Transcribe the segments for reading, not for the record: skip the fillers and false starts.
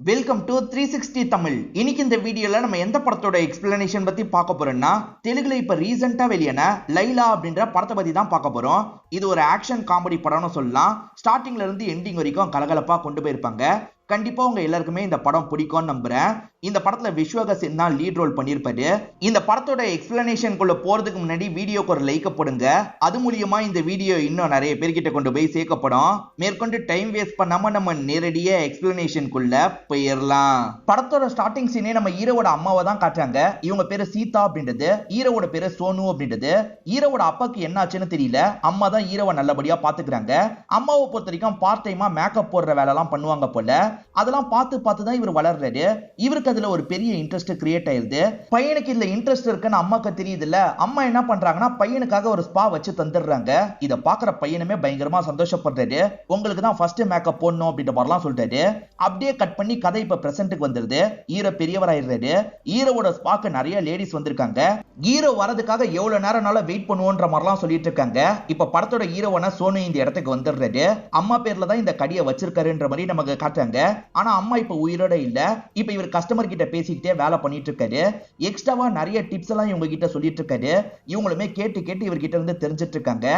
Welcome to 360 Tamil. இன்னைக்கு இந்த வீடியோல நம்ம எந்த படத்தோட எக்ஸ்பிளனேஷன் பத்தி பார்க்க போறோம்னா, தெலுங்குல இப்ப ரீசெண்டா வெளியான லைலா அப்படின்ற படத்தை பத்தி தான் பார்க்க போறோம். இது ஒரு ஆக்ஷன் காமெடி படம்னு சொல்லலாம். ஸ்டார்டிங்ல இருந்து எண்டிங் வரைக்கும் கலகலப்பா கொண்டு போயிருப்பாங்க. கண்டிப்பா உங்க எல்லாருக்குமே இந்த படம் பிடிக்கும்னு நம்புறேன். இந்த படத்துல விஸ்வகசன் தான் லீட் ரோல் பண்ணிருப்பாரு. இந்த படத்தோட எக்ஸ்பிளனேஷனுக்குள்ள போறதுக்கு முன்னாடி வீடியோக்கு ஒரு லைக் போடுங்க. அது மூலியமா இந்த வீடியோ இன்னும் நிறைய பேர்கிட்ட கொண்டு போய் சேர்க்கப்படும். மேற்கொண்டு டைம் வேஸ்ட் பண்ணாம நம்ம நேரடியா எக்ஸ்பிளனேஷனுக்குள்ள போயிடலாம். படத்தோட ஸ்டார்டிங் சீனே நம்ம ஹீரோவோட அம்மாவை தான் காட்டுறாங்க. இவங்க பேரு சீதா அப்படின்றது, ஹீரோவோட பேரு சோனு அப்படின்றது. ஹீரோவோட அப்பாக்கு என்ன ஆச்சுன்னு தெரியல. அம்மா தான் ஹீரோவை நல்லபடியா பாத்துக்கிறாங்க. அம்மாவை பொறுத்த வரைக்கும் பார்ட் டைமா மேக்கப் போடுற வேலை எல்லாம் பண்ணுவாங்க போல. அதெல்லாம் பார்த்து தான் இவர் வளர்றாரு. இவருக்கு அதுல ஒரு பெரிய இன்ட்ரெஸ்ட் கிரியேட் ஆயிருது. பையனுக்கு இதுல இன்ட்ரெஸ்ட் இருக்குன்னு அம்மாக்கு தெரியுது இல்ல. அம்மா என்ன பண்றாங்கன்னா பையனுக்காக ஒரு ஸ்பா வச்சு தந்துடுறாங்க. இத பாக்குற பையனுமே பயங்கரமா சந்தோஷப்படுறாரு. உங்களுக்கு தான் ஃபர்ஸ்ட் மேக்கப் போடணும் அப்படின்ற மாதிரிலாம் சொல்லிட்டாரு. அப்படியே கட் பண்ணி கதை இப்ப பிரசன்ட்டுக்கு வந்துருது. ஹீரோ பெரியவர் ஆயிடுறாரு. ஹீரோவோட ஸ்பாக்கு நிறைய லேடிஸ் வந்திருக்காங்க. ஹீரோ வரதுக்காக எவ்வளவு நேரம்னால வெயிட் பண்ணுவோன்ற மாதிரிலாம் சொல்லிட்டு இருக்காங்க. இப்ப படத்தோட ஹீரோவான சோனு இந்த இடத்துக்கு வந்துடுறாரு. அம்மா பேர்ல தான் இந்த கடியை வச்சிருக்காருன்ற மாதிரி நமக்கு காட்டுறாங்க. ஆனா அம்மா இப்ப உயிரோட இல்ல. இப்ப இவர் கஸ்டமர் கிட்ட பேசிக்கிட்டே வேலை பண்ணிட்டு இருக்காரு. எக்ஸ்ட்ராவா நிறைய டிப்ஸ் எல்லாம் இவங்க கிட்ட சொல்லிட்டு இருக்காரு. இவங்களுமே கேட்டு இவர்கிட்ட இருந்து தெரிஞ்சிட்டு இருக்காங்க.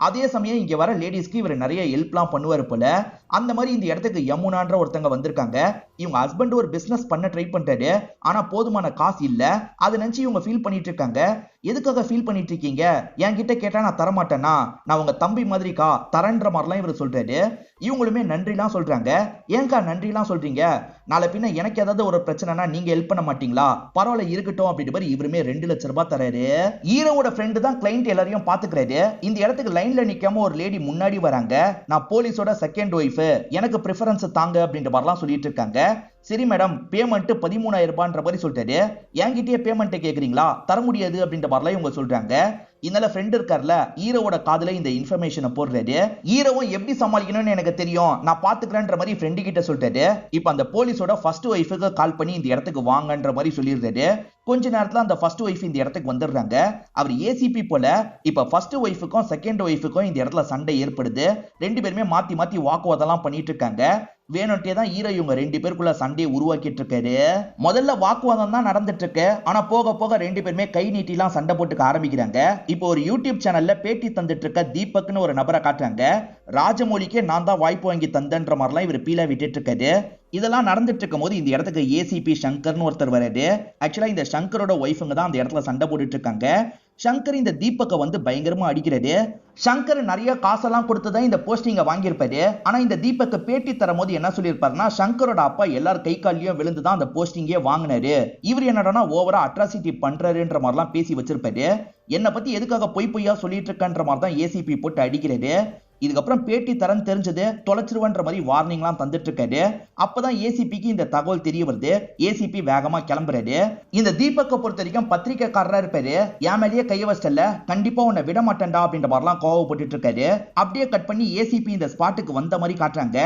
அதே சமயம் இங்க வர லேடிஸ்க்கு இவர் நிறைய ஹெல்ப்லாம் பண்ணுவாரு போல. அந்த மாதிரி இந்த இடத்துக்கு யமுனான்ற ஒருத்தங்க வந்திருக்காங்க. இவங்க ஹஸ்பண்ட் ஒரு பிசினஸ் பண்ண ட்ரை பண்றாரு. ஆனா போதுமான காசு இல்ல. அதை நினைச்சு இவங்க ஃபீல் பண்ணிட்டு இருக்காங்க. எதுக்காக ஃபீல் பண்ணிட்டு இருக்கீங்க? என்கிட்ட கேட்டா நான் தரமாட்டேனா? நான் உங்க தம்பி மாதிரிக்கா தரன்ற மாதிரிலாம் இவர் சொல்றாரு. இவங்களுமே நன்றிலாம் சொல்றாங்க. ஏங்கா நன்றிலாம் சொல்றீங்க? நாளை பின்ன எனக்கு ஏதாவது ஒரு பிரச்சனைனா நீங்க ஹெல்ப் பண்ண மாட்டீங்களா? பரவாயில்ல இருக்கட்டும் அப்படின்ற மாதிரி இவருமே 2 லட்சம் ரூபாய் தராரு. ஹீரோவோட ஃப்ரெண்டு தான் கிளைண்ட் எல்லாரையும் பாத்துக்கிறாரு. இந்த இடத்துக்கு லைன்ல நிக்காம ஒரு லேடி முன்னாடி வராங்க. நான் போலீஸோட செகண்ட் ஒய்ஃப், எனக்கு பிரெஃபரன்ஸ் தாங்க அப்படின்ற மாதிரிலாம் சொல்லிட்டு இருக்காங்க. சரி மேடம், பேமெண்ட் 13,000 ரூபாய்ன்ற மாதிரி சொல்லிட்டாரு. என்கிட்டயே பேமெண்ட் கேக்குறீங்களா? தர முடியாது அப்படின்ற மாதிரிலாம் இவங்க சொல்றாங்க. இதனால ஃப்ரெண்ட் இருக்கார்ல, ஹீரோவோட காதுல இந்த இன்ஃபர்மேஷனை போடுறாரு. ஹீரோவும் எப்படி சமாளிக்கணும்னு எனக்கு தெரியும், நான் பாத்துக்கிறேன்ற மாதிரி ஃப்ரெண்டு கிட்ட சொல்லிட்டாரு. இப்ப அந்த போலீஸோட ஃபர்ஸ்ட் ஒய்ஃபுக்கு கால் பண்ணி இந்த இடத்துக்கு வாங்கன்ற மாதிரி சொல்லிடுறாரு. கொஞ்ச நேரத்துல அந்த ஃபர்ஸ்ட் ஒய்ஃப் இந்த இடத்துக்கு வந்துடுறாங்க. அவர் ஏசிபி போல. இப்ப ஃபர்ஸ்ட் ஒய்ஃபுக்கும் செகண்ட் ஒய்ஃபுக்கும் இந்த இடத்துல சண்டை ஏற்படுது. 2 பேருமே மாத்தி வாக்குவாதம் பண்ணிட்டு இருக்காங்க. வேணும்ட்டே தான் ஹீரோ இவங்க 2 பேருக்குள்ள சண்டையை உருவாக்கிட்டு இருக்காரு. முதல்ல வாக்குவாதம் தான் நடந்துட்டு இருக்கு. ஆனா போக 2 பேருமே கை நீட்டிலாம் சண்டை போட்டுக்க ஆரம்பிக்கிறாங்க. இப்போ ஒரு யூடியூப் சேனல்ல பேட்டி தந்துட்டு இருக்க தீபக்னு ஒரு நபரை காட்டுறாங்க. ராஜமௌலிக்கே நான் தான் வாய்ப்பு வாங்கி தந்தன்ற மாதிரிலாம் இவர் பீலா விட்டுட்டு இருக்காரு. இதெல்லாம் நடந்துட்டு இருக்கும் போது இந்த இடத்துக்கு ஏசிபி சங்கர்னு ஒருத்தர் வராரு. ஆக்சுவலா இந்த சங்கரோட ஒய்ஃபுங்க தான் அந்த இடத்துல சண்டை போட்டுட்டு இருக்காங்க. சங்கர் இந்த தீபக்கை வந்து பயங்கரமா அடிக்கிறாரு. சங்கர் நிறைய காசெல்லாம் கொடுத்துதான் இந்த போஸ்டிங்க வாங்கியிருப்பாரு. ஆனா இந்த தீபக்கு பேட்டி தரும் போது என்ன சொல்லியிருப்பாருன்னா, சங்கரோட அப்பா எல்லாரும் கை காலியும் விழுந்துதான் அந்த போஸ்டிங்கே வாங்கினாரு. இவர் என்னடா ஓவரா அட்ராசிட்டி பண்றாருன்ற மாதிரிலாம் பேசி வச்சிருப்பாரு. என்னை பத்தி எதுக்காக பொய்யா சொல்லிட்டு இருக்கன்ற மாதிரி தான் ஏசிபி போட்டு அடிக்கிறாரு. இதுக்கப்புறம் பேட்டி தரன்னு தெரிஞ்சது தொலைச்சிருவன்ற மாதிரி வார்னிங்லாம் தந்துட்டு இருக்காரு. அப்பதான் ஏசிபிக்கு இந்த தகவல் தெரிய வருது. ஏசிபி வேகமா கிளம்புறாரு. இந்த தீபக்கை பொறுத்த வரைக்கும் பத்திரிக்கைக்காரரா இருப்பாரு. என் மேலேயே கைய வச்சல, கண்டிப்பா உன்னை விட மாட்டேன்டா அப்படின்ற மாதிரிலாம் கோவப்பட்டு இருக்காரு. அப்படியே கட் பண்ணி ஏசிபி இந்த ஸ்பாட்டுக்கு வந்த மாதிரி காட்டுறாங்க.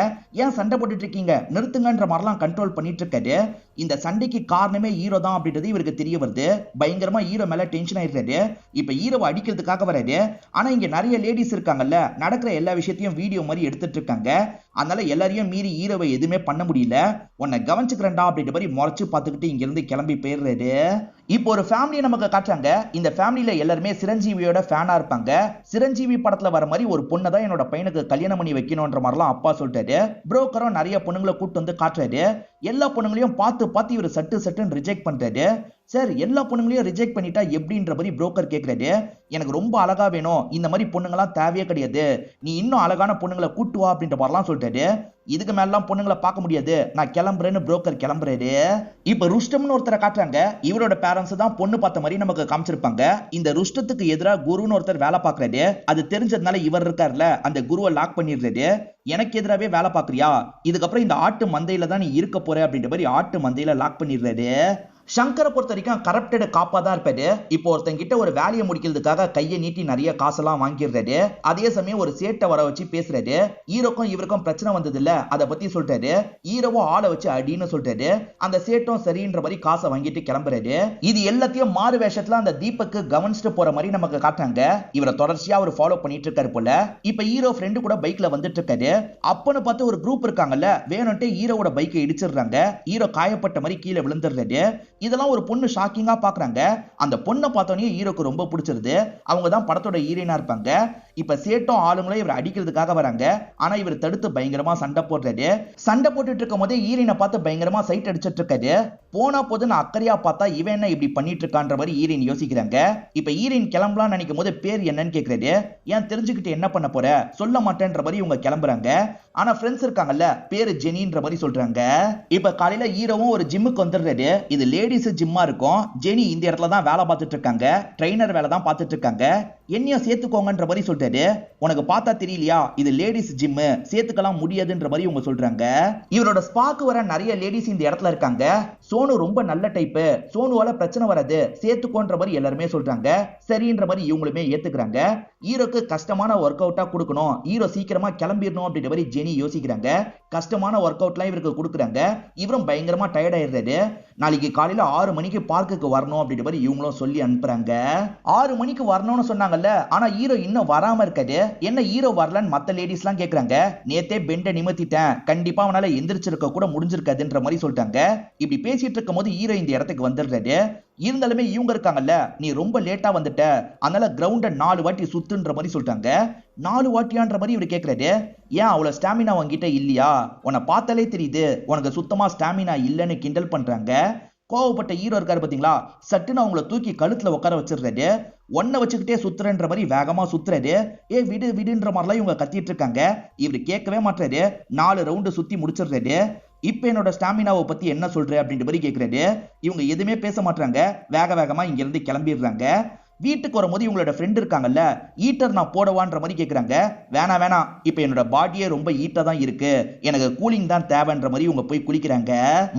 ஏன் சண்டை போட்டுட்டு இருக்கீங்க, நிறுத்துங்கன்ற மாதிரிலாம் கண்ட்ரோல் பண்ணிட்டு இருக்காரு. இந்த சண்டைக்கு காரணமே ஹீரோ தான் அப்படின்றது இவருக்கு தெரிய வருது. பயங்கரமா ஹீரோ மேல டென்ஷன் ஆயிடுறாரு. இப்ப ஹீரோவை அடிக்கிறதுக்காக வராரு. ஆனா இங்க நிறைய லேடிஸ் இருக்காங்கல்ல, நடக்கிற எல்லா விஷயத்தையும் வீடியோ மாதிரி எடுத்துட்டு இருக்காங்க. அதனால எல்லாரையும் மீறி ஹீரோவை எதுவுமே பண்ண முடியல. உன்னை கவனிச்சுக்கிறேன்டா அப்படின்ற மாதிரி முறைச்சு பார்த்துக்கிட்டு இங்க இருந்து கிளம்பி போயிடுறாரு. இப்போ ஒரு ஃபேமிலியை நமக்கு காட்டுறாங்க. இந்த ஃபேமிலியில எல்லாருமே சிரஞ்சீவியோட ஃபேனா இருப்பாங்க. சிரஞ்சீவி படத்துல வர மாதிரி ஒரு பொண்ணை தான் என்னோட பையனுக்கு கல்யாணம் பண்ணி வைக்கணும்ன்ற மாதிரிலாம் அப்பா சொல்லிட்டாரு. புரோக்கரும் நிறைய பொண்ணுங்களை கூட்டு வந்து காட்டுறாரு. எல்லா பொண்ணுங்களையும் பார்த்து இவர் சட்டுன்னு ரிஜெக்ட் பண்றாரு. சார், எல்லா பொண்ணுங்களையும் ரிஜெக்ட் பண்ணிட்டா எப்படின்ற மாதிரி புரோக்கர் கேட்கிறாரு. எனக்கு ரொம்ப அழகா வேணும், இந்த மாதிரி பொண்ணுங்களாம் தேவையே கிடையாது, நீ இன்னும் அழகான பொண்ணுங்களை கூட்டு வா அப்படின்ற மாதிரிலாம் சொல்லிட்டாரு. இதுக்கு மேலாம் பொண்ணுங்களை பார்க்க முடியாது, நான் கிளம்புறேன்னு புரோக்கர் கிளம்புறாரு. இப்ப ருஷ்டம்னு ஒருத்தரை காட்டுறாங்க. இவரோட பேரண்ட்ஸ் தான் பொண்ணு பார்த்த மாதிரி நமக்கு காமிச்சிருப்பாங்க. இந்த ருஷ்டத்துக்கு எதிராக குருன்னு ஒருத்தர் வேலை பார்க்கறாரு. அது தெரிஞ்சதுனால இவர் இருக்காருல, அந்த குருவை லாக் பண்ணிடுறாரு. எனக்கு எதிராகவே வேலை பார்க்கறியா, இதுக்கப்புறம் இந்த ஆட்டு மந்தையில தான் நீ இருக்க போற அப்படின்ற மாதிரி ஆட்டு மந்தையில லாக் பண்ணிடுறாரு. சங்கரை பொறுத்த வரைக்கும் கரப்டட் காப்பா தான் இருப்பாரு. இப்போ ஒருத்தன் கிட்ட ஒரு வேலையை முடிக்கிறதுக்காக கையை நீட்டி நிறைய காசெல்லாம் வாங்கிடுறாரு. அதே சமயம் ஒரு சேட்டை வர வச்சு பேசுறாரு. ஹீரோக்கும் இவருக்கும் பிரச்சனை வந்தது இல்ல, அதை பத்தி சொல்றாரு. ஹீரோவும் ஆளை வச்சு அடின்னு சொல்றாரு. அந்த சேட்டும் சரின்ற மாதிரி காசை வாங்கிட்டு கிளம்புறாரு. இது எல்லாத்தையும் மாறு வேஷத்துல அந்த தீபக்கு கவனிச்சுட்டு போற மாதிரி நமக்கு காட்டுறாங்க. இவரை தொடர்ச்சியா அவர் ஃபாலோ பண்ணிட்டு இருக்காரு போல. இப்ப ஹீரோ ஃப்ரெண்டு கூட பைக்ல வந்துட்டு இருக்காரு. அப்பன்னு பார்த்து ஒரு குரூப் இருக்காங்கல்ல, வேணும்ட்டே ஹீரோவோட பைக்கை இடிச்சிடுறாங்க. ஹீரோ காயப்பட்ட மாதிரி கீழே விழுந்துடுறாரு. இதெல்லாம் ஒரு பொண்ணு ஷாக்கிங்கா பாக்குறாங்க. அந்த பொண்ணை பார்த்தோன்னே ஹீரோக்கு ரொம்ப பிடிச்சிருது. அவங்க தான் படத்தோட ஹீரோயினா இருப்பாங்க. இப்ப சேட்டும் ஆளுங்களும் இவர் அடிக்கிறதுக்காக வராங்க. ஆனா இவர் தடுத்து பயங்கரமா சண்டை போடுறாரு. சண்டை போட்டுட்டு இருக்கும் போதே ஹீரோயினை பார்த்து பயங்கரமா சைட் அடிச்சிட்டு இருக்காரு. போனா போதுன்னு அக்கறையா பார்த்தா இவன் என்ன இப்படி பண்ணிட்டு இருக்கான்ற மாதிரி ஹீரோயின் யோசிக்கிறாங்க. இப்ப ஹீரோயின் கிளம்பலாம் நினைக்கும் போது பேர் என்னன்னு கேக்குறாரு. ஏன் தெரிஞ்சுக்கிட்டு என்ன பண்ண போற, சொல்ல மாட்டேன்ற மாதிரி இவங்க கிளம்புறாங்க. ஆனா ஃப்ரெண்ட்ஸ் இருக்காங்கல்ல, பேரு ஜெனின்ற மாதிரி சொல்றாங்க. இப்ப காலையில ஹீரோவும் ஒரு ஜிம்முக்கு வந்துடுறாரு. இது லேடிஸ் ஜிம்மா இருக்கும். ஜெனி இந்த இடத்துல தான் வேலை பார்த்துட்டு இருக்காங்க. ட்ரைனர் வேலை தான் பார்த்துட்டு இருக்காங்க. என்னையும் சேர்த்துக்கோங்கன்ற மாதிரி சொல்றாரு. உனக்கு பார்த்தா தெரியலையா, இது லேடிஸ் ஜிம், சேர்த்துக்கலாம் முடியாதுன்ற மாதிரி இவங்க சொல்றாங்க. இவரோட ஸ்பாக்கு வர நிறைய லேடிஸ் இந்த இடத்துல இருக்காங்க. சோனு ரொம்ப நல்ல டைப், சோனுவால பிரச்சனை வராது, சேர்த்துக்கோன்ற மாதிரி எல்லாருமே சொல்றாங்க. சரின்ற மாதிரி இவங்களுமே ஏத்துக்கிறாங்க. ஹீரோக்கு கஷ்டமான ஒர்க் அவுட்டா கொடுக்கணும், ஹீரோ சீக்கிரமா கிளம்பிடணும் அப்படின்ற மாதிரி ஜெனி யோசிக்கிறாங்க. கஷ்டமான ஒர்க் அவுட்லாம் இவருக்கு கொடுக்குறாங்க. இவரும் பயங்கரமா டயர்ட் ஆயிடுறாரு. நாளைக்கு காலையில 6 மணிக்கு பார்க்குக்கு வரணும் அப்படின்ற மாதிரி இவங்களும் சொல்லி அனுப்புறாங்க. 6 மணிக்கு வரணும்னு சொன்னாங்கல்ல, ஆனா ஹீரோ இன்னும் வராம இருக்காது. என்ன ஹீரோ வரலன்னு மத்த லேடிஸ் எல்லாம் கேக்குறாங்க. நேத்தே பெண்டை நிமித்திட்டேன், கண்டிப்பா அவனால எந்திரிச்சிருக்க கூட முடிஞ்சிருக்காதுன்ற மாதிரி சொல்லிட்டாங்க. இப்படி பேசிட்டு இருக்கும் போது ஹீரோ இந்த இடத்துக்கு வந்துடுறாரு. இருந்தாலுமே இவங்க இருக்காங்கல்ல, நீ ரொம்ப லேட்டா வந்துட்ட, அதனால கிரவுண்ட 4 வாட்டி சுத்துன்ற மாதிரி சொல்லிட்டாங்க. 4 வாட்டியான்ற மாதிரி இவர் கேட்கிறாரு. ஏன் அவ்வளவு ஸ்டாமினா உங்ககிட்ட இல்லையா, உன்னை பார்த்தாலே தெரியுது உனக்கு சுத்தமா ஸ்டாமினா இல்லைன்னு கிண்டல் பண்றாங்க. கோவப்பட்ட ஹீரோ இருக்காரு பாத்தீங்களா, சட்டுன்னு அவங்கள தூக்கி கழுத்துல உட்கார வச்சிடுறாரு. ஒன்ன வச்சுக்கிட்டே சுத்துறன்ற மாதிரி வேகமா சுத்துறாரு. விடு விடுன்ற மாதிரிலாம் இவங்க கத்திட்டு இருக்காங்க. இவரு கேட்கவே மாட்டாரு. 4 ரவுண்டு சுத்தி முடிச்சிடுறாரு. இப்ப என்னோட ஸ்டாமினாவை பத்தி என்ன சொல்ற அப்படின்ற மாதிரி கேட்கிறாரு. இவங்க எதுவுமே பேச மாட்டாங்க. வேக வேகமா இங்க இருந்து கிளம்பிடுறாங்க. வீட்டுக்கு வரும்போது இவங்களோட ஃப்ரெண்ட் இருக்காங்கல்ல, ஈட்டர் நான் போடவான்ற மாதிரி கேட்குறாங்க. வேணாம் வேணாம், இப்போ என்னோட பாடியே ரொம்ப ஈட்டா தான் இருக்கு, எனக்கு கூலிங் தான் தேவைன்ற மாதிரி இவங்க போய் குளிக்கிறாங்க.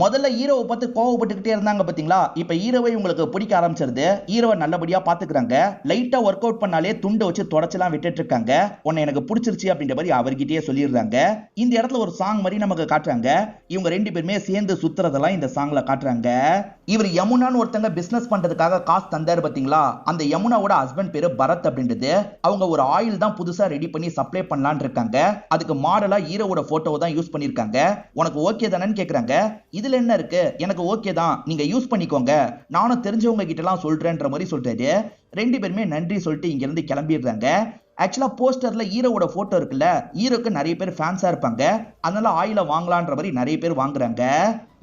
முதல்ல ஹீரோவை பார்த்து கோவப்பட்டுக்கிட்டே இருந்தாங்க பார்த்தீங்களா, இப்போ ஹீரோவை இவங்களுக்கு பிடிக்க ஆரம்பிச்சிருது. ஹீரோவை நல்லபடியா பார்த்துக்கிறாங்க. லைட்டா ஒர்க் அவுட் பண்ணாலே துண்டை வச்சு தொடச்செல்லாம் விட்டுட்டு இருக்காங்க. உன்னை எனக்கு பிடிச்சிருச்சு அப்படின்ற மாதிரி அவர்கிட்டயே சொல்லிடுறாங்க. இந்த இடத்துல ஒரு சாங் மாதிரி நமக்கு காட்டுறாங்க. இவங்க 2 பேருமே சேர்ந்து சுத்துறதெல்லாம் இந்த சாங்ல காட்டுறாங்க. இவர் யமுனான்னு ஒருத்தங்க பிசினஸ் பண்றதுக்காக காசு தந்தாரு பாத்தீங்களா, அந்த யமுனாவோட ஹஸ்பண்ட் பேரு பரத் அப்படின்றது. அவங்க ஒரு ஆயில் தான் புதுசா ரெடி பண்ணி சப்ளை பண்ணலான்னு இருக்காங்க. அதுக்கு மாடலா ஹீரோவோட போட்டோவை தான் யூஸ் பண்ணிருக்காங்க. உனக்கு ஓகே தானேன்னு கேக்குறாங்க. இதுல என்ன இருக்கு, எனக்கு ஓகே தான், நீங்க யூஸ் பண்ணிக்கோங்க, நானும் தெரிஞ்சவங்க கிட்ட எல்லாம் சொல்றேன்ற மாதிரி சொல்றாரு. 2 பேருமே நன்றி சொல்லிட்டு இங்க இருந்து கிளம்பிடுறாங்க. ஆக்சுவலா போஸ்டர்ல ஹீரோவோட போட்டோ இருக்குல்ல, ஹீரோக்கு நிறைய பேர் ஃபேன்ஸா இருப்பாங்க. அதனால ஆயில வாங்கலான்ற மாதிரி நிறைய பேர் வாங்குறாங்க.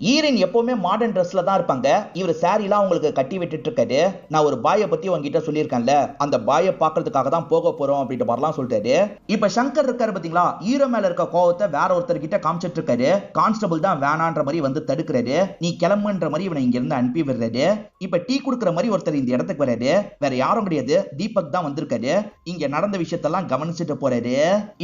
ஹீரோயின் எப்பவுமே மாடர்ன் ட்ரெஸ்ல தான் இருப்பாங்க. இவர் சாரிலாம் உங்களுக்கு கட்டி விட்டுட்டு இருக்காரு. நான் ஒரு பாயை பத்தி உங்ககிட்ட சொல்லியிருக்கேன்ல, அந்த பாயை பாக்குறதுக்காக தான் போக போறோம் அப்படின்ற மாதிரிலாம் சொல்றாரு. இப்ப சங்கர் இருக்காரு பாத்தீங்களா, ஹீரோ மேல இருக்க கோவத்தை வேற ஒருத்தர் கிட்ட காமிச்சிட்டு இருக்காரு. கான்ஸ்டபிள் தான் வேணான்ற மாதிரி வந்து தடுக்கிறாரு. நீ கிளம்புன்ற மாதிரி இவனை இங்க இருந்து அனுப்பி விடுறாரு. இப்ப டீ குடுக்குற மாதிரி ஒருத்தர் இந்த இடத்துக்கு வராரு. வேற யாரும் கிடையாது, தீபக் தான் வந்திருக்காரு. இங்க நடந்த விஷயத்தெல்லாம் கவனிச்சுட்டு போறாரு.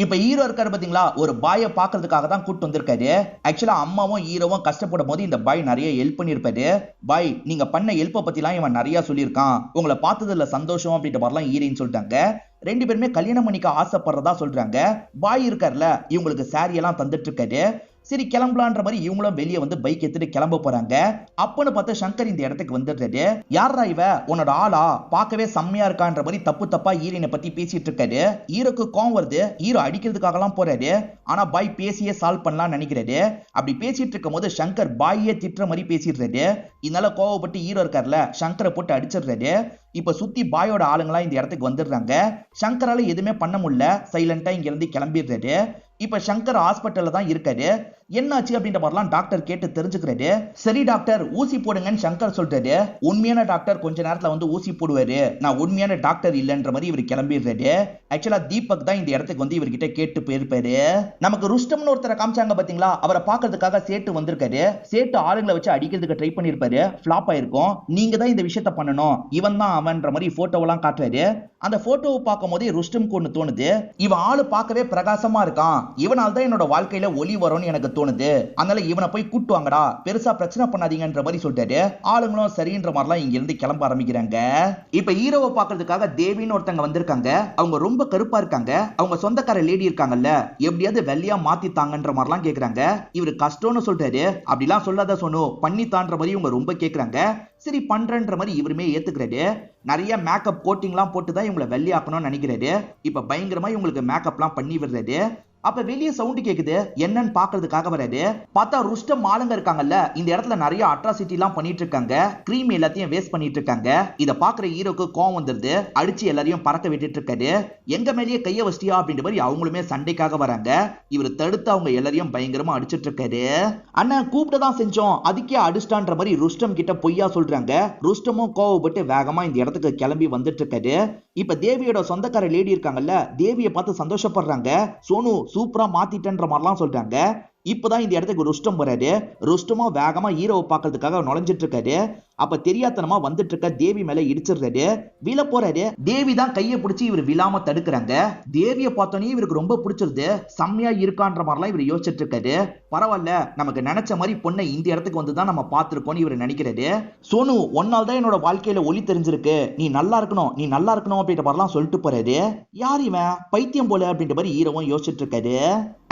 இப்ப ஹீரோ இருக்காரு பாத்தீங்களா, ஒரு பாயை பாக்குறதுக்காக தான் கூட்டு வந்திருக்காரு. ஆக்சுவலா அம்மாவும் ஹீரோவும் கஷ்டப்படும் போது இந்த பாய் நிறைய ஹெல்ப் பண்ணிருப்பாரு. பாய், நீங்க பண்ண ஹெல்ப்பை பத்திலாம் இவன் நிறைய சொல்லியிருக்கான், உங்களை பார்த்ததுல சந்தோஷம் அப்படின்ற மாதிரிலாம் ஹீரோன்னு சொல்லிட்டாங்க. 2 பேருமே கல்யாணம் பண்ணிக்க ஆசைப்படுறதா சொல்றாங்க. பாய் இருக்காருல, இவங்களுக்கு சாரி எல்லாம் தந்துட்டு இருக்காரு. சரி கிளம்பலான்ற மாதிரி இவங்களும் வெளியே வந்து பைக் எடுத்துட்டு கிளம்ப போறாங்க. அப்பன்னு பார்த்து சங்கர் இந்த இடத்துக்கு வந்துடுறாரு. யாரா இவ, உன்னோட ஆளா, பார்க்கவே செம்மையா இருக்கான்ற மாதிரி தப்பு தப்பா ஹீரோயினை பத்தி பேசிட்டு இருக்காரு. ஹீரோக்கு கோவம் வருது. ஹீரோ அடிக்கிறதுக்காக எல்லாம் போறாரு. ஆனா பாய் பேசியே சால்வ் பண்ணலாம்னு நினைக்கிறாரு. அப்படி பேசிட்டு இருக்கும் போது சங்கர் பாயே திட்டுற மாதிரி பேசிடுறாரு. இதனால கோவப்பட்டு ஹீரோ இருக்காருல, சங்கரை போட்டு அடிச்சிடுறாரு. இப்ப சுத்தி பாயோட ஆளுங்களா இந்த இடத்துக்கு வந்துடுறாங்க. சங்கரால எதுவுமே பண்ண முடியல, சைலண்டா இங்க இருந்து கிளம்பிடுறாரு. இப்ப சங்கர் ஹாஸ்பிட்டல்ல தான் இருக்காரு. என்னாச்சு அப்படின்ற மாதிரிலாம் டாக்டர் கேட்டு தெரிஞ்சுக்கிறாரு. சரி டாக்டர், ஊசி போடுங்கன்னு சங்கர் சொல்றாரு. உண்மையான டாக்டர் கொஞ்ச நேரத்துல வந்து ஊசி போடுவாரு, நான் உண்மையான டாக்டர் இல்லைன்ற மாதிரி இவர் கிளம்பிடுறாரு. ஆக்சுவலா தீபக் தான் இந்த இடத்துக்கு வந்து இவர்கிட்ட கேட்டு போயிருப்பாரு. நமக்கு ருஷ்டம்னு ஒருத்தரை காமிச்சாங்க பாத்தீங்களா, அவரை பாக்குறதுக்காக சேட்டு வந்திருக்காரு. சேட்டு ஆளுங்களை வச்சு அடிக்கிறதுக்கு ட்ரை பண்ணிருப்பாரு, ஃபிளாப் ஆயிருக்கும். நீங்க தான் இந்த விஷயத்த பண்ணணும், இவன் தான் அவன்ற மாதிரி போட்டோவெல்லாம் காட்டுறாரு. அந்த போட்டோவை பார்க்கும் போதே ருஸ்டம்க்கு ஒண்ணு தோணுது, இவன் ஆளு பார்க்கவே பிரகாசமா இருக்கான், இவனால தான் என்னோட வாழ்க்கையில ஒளி வரும்னு எனக்கு தோணுது, அதனால இவனை போய் கூட்டு வாங்கடா, பெருசா பிரச்சனை பண்ணாதீங்கன்ற மாதிரி சொல்லிட்டாரு. ஆளுங்களும் சரின்ற மாதிரிலாம் இங்க இருந்து கிளம்ப ஆரம்பிக்கிறாங்க. இப்ப ஹீரோவை பாக்குறதுக்காக தேவின்னு ஒருத்தங்க வந்திருக்காங்க. அவங்க ரொம்ப கருப்பா இருக்காங்க. அவங்க சொந்தக்கார லேடி இருக்காங்கல்ல, எப்படியாவது வெள்ளையா மாத்தித்தாங்கன்ற மாதிரிலாம் கேக்குறாங்க. இவரு கஷ்டம்னு சொல்றாரு. அப்படிலாம் சொல்லாத சொன்னு பண்ணித்தான்ற மாதிரி இவங்க ரொம்ப கேக்குறாங்க. சரி பண்றன்ற மாதிரி இவருமே ஏத்துக்கிறாரு. நிறைய மேக்கப் கோட்டிங்லாம் போட்டுதான் இவங்களை வெள்ளையாக்கணும்னு நினைக்கிறாரு. இப்ப பயங்கரமா இவங்களுக்கு மேக்கப்லாம் பண்ணி விடுறாரு. அப்ப வெளியே சவுண்ட் கேக்குது, என்னன்னு பாக்குறதுக்காக வராது. பார்த்தா ருஸ்டம் ஆளுங்க இருக்காங்கல்ல, இந்த இடத்துல நிறைய அட்ராசிட்டி எல்லாம் பண்ணிட்டு இருக்காங்க. கிரீம் எல்லாத்தையும் வேஸ்ட் பண்ணிட்டு இருக்காங்க. இத பாக்குற ஹீரோக்கு கோவம் வந்துருது. அடிச்சு எல்லாரையும் பறக்க விட்டுட்டு இருக்காரு. எங்க மேலேயே கைய வச்சிட்டியா அப்படின்ற மாதிரி அவங்களுமே சண்டைக்காக வராங்க. இவர் தடுத்து அவங்க எல்லாரையும் பயங்கரமா அடிச்சிட்டு இருக்காரு. அண்ணன் கூப்பிட்டு தான் செஞ்சோம், அதுக்கே அடிச்சிட்டான்ற மாதிரி ருஸ்டம் கிட்ட பொய்யா சொல்றாங்க. ருஸ்டமும் கோவப்பட்டு வேகமா இந்த இடத்துக்கு கிளம்பி வந்துட்டு இருக்காரு. இப்ப தேவியோட சொந்தக்கார லேடி இருக்காங்கல்ல, தேவியை பார்த்து சந்தோஷப்படுறாங்க. சோனு சூப்பரா மாத்திட்டன்ற மாதிரிலாம் சொல்றாங்க. இப்பதான் இந்த இடத்துக்கு ருஸ்டம் வராரு. ருஸ்டமும் வேகமா ஹீரோவை பார்க்கறதுக்காக நுழைஞ்சிட்டு இருக்காரு. அப்ப தெரியாதனமா வந்துட்டு இருக்க தேவி மேல இடிச்சிடுறாரு. விழ போறாரு. தேவி தான் கையை பிடிச்சி இவர் விழாம தடுக்கிறாங்க. தேவியை பார்த்தோன்னே இவருக்கு ரொம்ப பிடிச்சிருது. செம்மையா இருக்கான்ற மாதிரிலாம் இவர் யோசிச்சுட்டு இருக்காரு. பரவாயில்ல, நமக்கு நினைச்ச மாதிரி பொண்ணை இந்த இடத்துக்கு வந்துதான் நம்ம பார்த்திருக்கோம்னு இவர் நினைக்கிறாரு. சோனு, ஒன்னால தான் என்னோட வாழ்க்கையில ஒளி தெரிஞ்சிருக்கு, நீ நல்லா இருக்கணும், நீ நல்லா இருக்கணும் அப்படின்ற மாதிரிலாம் சொல்லிட்டு போறாரு. யார் இவன், பைத்தியம் போல அப்படின்ற மாதிரி ஹீரோவும் யோசிச்சுட்டு இருக்காரு.